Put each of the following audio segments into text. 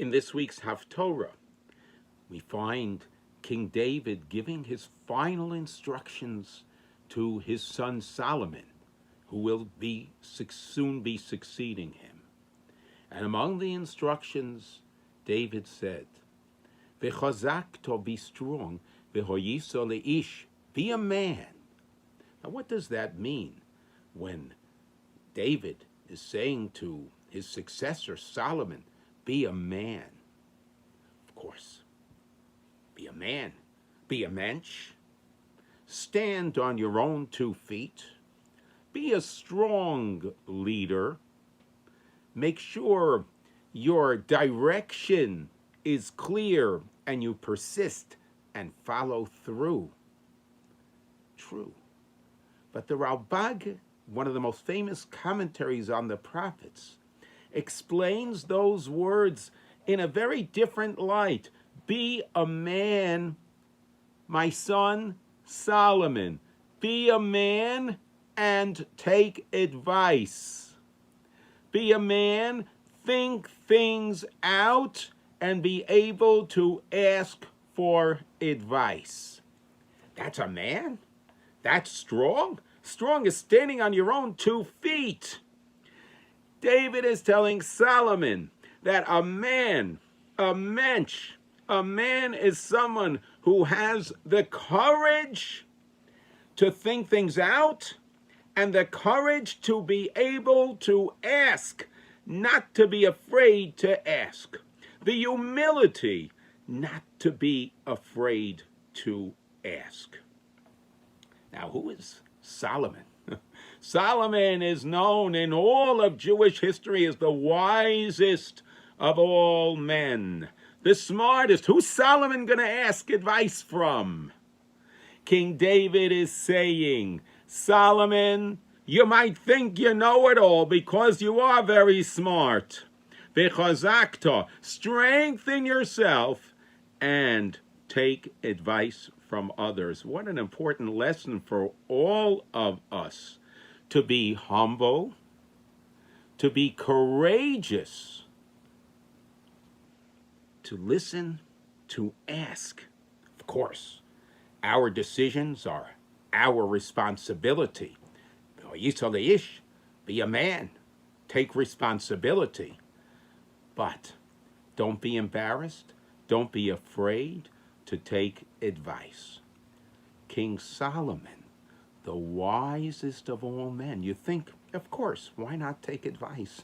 In this week's Haftorah, we find King David giving his final instructions to his son Solomon, who will soon be succeeding him. And among the instructions, David said, "V'chazakto, be strong, v'hoyiso leish, be a man." Now, what does that mean when David is saying to his successor Solomon, be a man? Of course, be a man, be a mensch, stand on your own 2 feet, be a strong leader, make sure your direction is clear and you persist and follow through. True. But the Rabbi, one of the most famous commentaries on the prophets, explains those words in a very different light. Be a man, my son Solomon. Be a man and take advice. Be a man, think things out, and be able to ask for advice. That's a man? That's strong? Strong is standing on your own 2 feet. David is telling Solomon that a man, a mensch, a man is someone who has the courage to think things out and the courage to be able to ask, not to be afraid to ask. The humility not to be afraid to ask. Now, who is Solomon? Solomon is known in all of Jewish history as the wisest of all men, the smartest. Who's Solomon going to ask advice from? King David is saying, Solomon, you might think you know it all because you are very smart. V'chazakta, strengthen yourself and take advice from others. What an important lesson for all of us. To be humble, to be courageous, to listen, to ask. Of course, our decisions are our responsibility. Be a man, take responsibility. But don't be embarrassed, don't be afraid to take advice. King Solomon, the wisest of all men. You think, of course, why not take advice?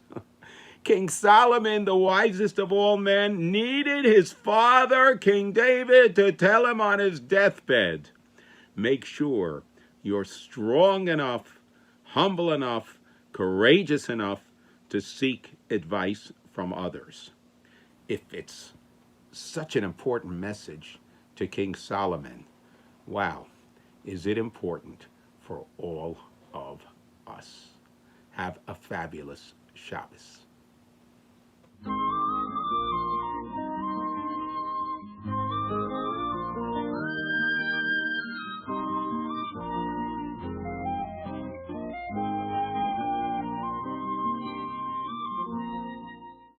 King Solomon, the wisest of all men, needed his father, King David, to tell him on his deathbed, make sure you're strong enough, humble enough, courageous enough to seek advice from others. If it's such an important message to King Solomon, wow, is it important for all of us. Have a fabulous Shabbos.